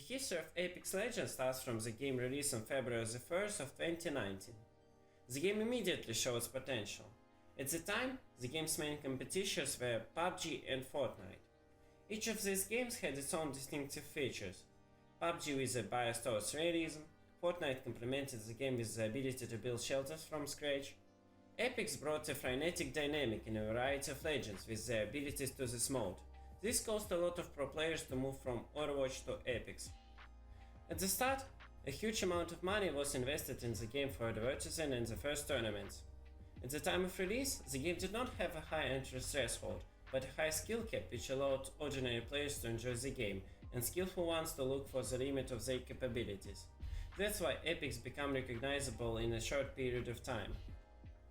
history of Apex Legends starts from the game release on February the 1st of 2019. The game immediately showed its potential. At the time, the game's main competitors were PUBG and Fortnite. Each of these games had its own distinctive features. PUBG with a bias towards realism, Fortnite complemented the game with the ability to build shelters from scratch. Apex brought a frenetic dynamic in a variety of legends with their abilities to this mode. This caused a lot of pro players to move from Overwatch to Apex. At the start, a huge amount of money was invested in the game for advertising and the first tournaments. At the time of release, the game did not have a high entry threshold, but a high skill cap which allowed ordinary players to enjoy the game and skillful ones to look for the limit of their capabilities. That's why Apex became recognizable in a short period of time.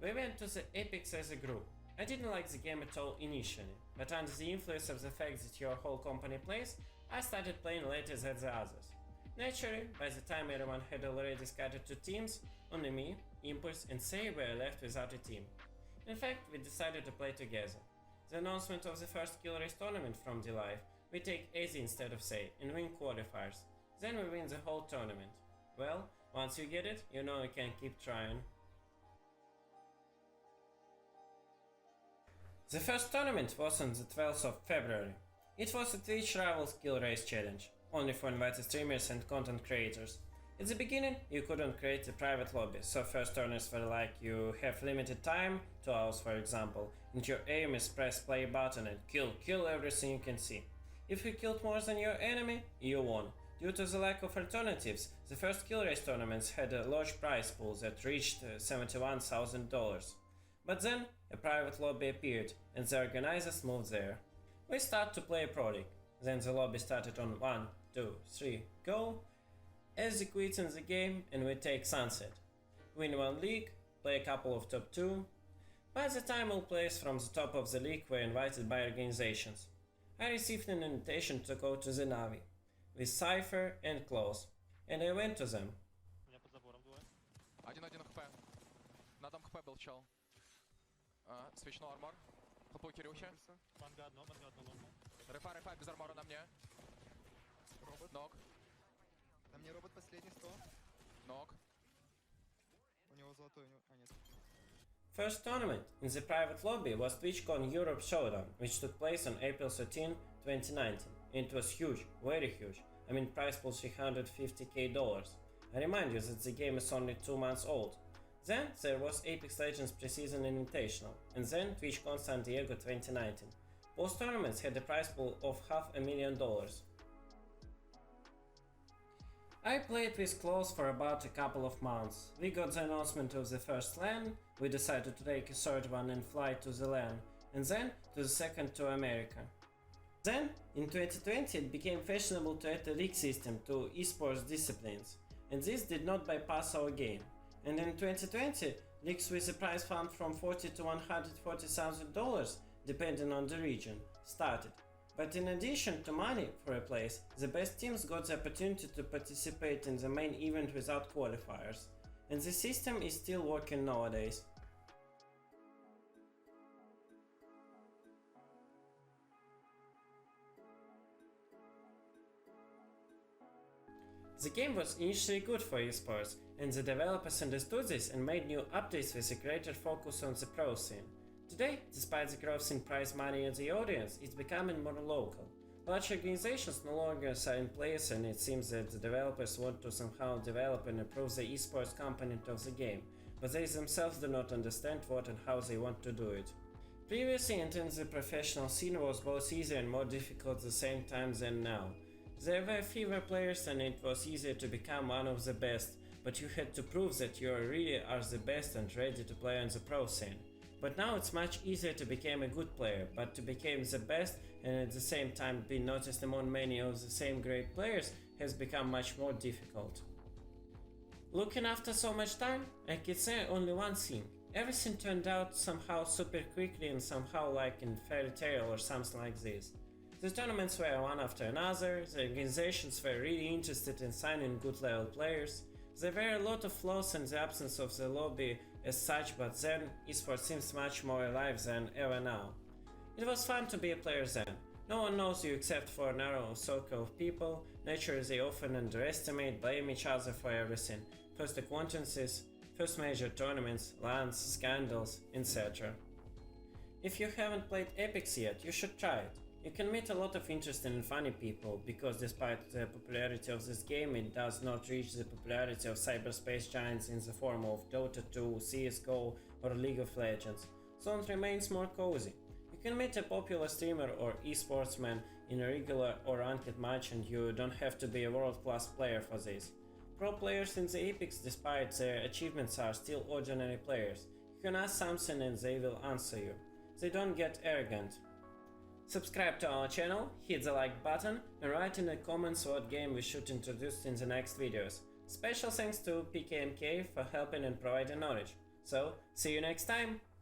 We went to the Apex as a group. I didn't like the game at all initially, but under the influence of the fact that your whole company plays, I started playing later than the others. Naturally, by the time everyone had already scattered to teams, only me, Impulse and Say were left without a team. In fact, we decided to play together. The announcement of the first Kill Race tournament from D-Live, we take Easy instead of Say and win qualifiers. Then we win the whole tournament. Well, once you get it, you know you can keep trying. The first tournament was on the 12th of February. It was a Twitch Rivals Kill Race challenge, only for invited streamers and content creators. At the beginning, you couldn't create a private lobby, so first turners were like you have limited time, 2 hours for example, and your aim is press play button and kill everything you can see. If you killed more than your enemy, you won. Due to the lack of alternatives, the first Kill Race tournaments had a large prize pool that reached $71,000. But then, a private lobby appeared, and the organizers moved there. We start to play Pro League. Then the lobby started on 1, 2, 3, go. Easy quits in the game, and we take Sunset. Win one league, play a couple of top 2. By the time all players from the top of the league were invited by organizations. I received an invitation to go to the Navi, with Cypher and Klaus, and I went to them. У меня под забором двое. 1-1 хп. На дом хп был чел. Свечной армор. Хлопу Кирюхи. Манга одно ломал. Рефа без армора на мне. Робот. Нок. На мне робот последний 100. Нок. У него золотой, нет. First tournament in the private lobby was TwitchCon Europe Showdown, which took place on April 13, 2019. It was huge, very huge. I mean, prize pool $350k. I remind you that the game is only 2 months old. Then there was Apex Legends Preseason Invitational, and then TwitchCon San Diego 2019. Both tournaments had a prize pool of $500,000. I played with Klaus for about a couple of months. We got the announcement of the first LAN, we decided to take a third one and fly to the LAN, and then to the second to America. Then, in 2020, it became fashionable to add a league system to esports disciplines, and this did not bypass our game. And in 2020, leagues with a prize fund from $40,000 to $140,000, depending on the region, started. But in addition to money for a place, the best teams got the opportunity to participate in the main event without qualifiers. And the system is still working nowadays. The game was initially good for esports, and the developers understood this and made new updates with a greater focus on the pro scene. Today, despite the growth in prize money and the audience, it's becoming more local. Large organizations no longer sign players, and it seems that the developers want to somehow develop and improve the esports component of the game, but they themselves do not understand what and how they want to do it. Previously, entering the professional scene was both easier and more difficult at the same time than now. There were fewer players and it was easier to become one of the best, but you had to prove that you really are the best and ready to play on the pro scene. But now it's much easier to become a good player, but to become the best and at the same time be noticed among many of the same great players has become much more difficult. Looking after so much time, I can say only one thing. Everything turned out somehow super quickly and somehow like in fairy tale or something like this. The tournaments were one after another, the organizations were really interested in signing good level players. There were a lot of flaws in the absence of the lobby as such, but then esports seems much more alive than ever now. It was fun to be a player then, No one knows you except for a narrow circle of people. Nature they often underestimate, blame each other for everything. First acquaintances, first major tournaments, lands, scandals, etc. If you haven't played Apex yet, you should try it. You can meet a lot of interesting and funny people, because despite the popularity of this game, it does not reach the popularity of cyberspace giants in the form of Dota 2, CSGO or League of Legends, so it remains more cozy. You can meet a popular streamer or esportsman in a regular or ranked match, and you don't have to be a world-class player for this. Pro players in the Apex, despite their achievements, are still ordinary players. You can ask something and they will answer you. They don't get arrogant. Subscribe to our channel, hit the like button, and write in the comments what game we should introduce in the next videos. Special thanks to PKMK for helping and providing knowledge. So, see you next time!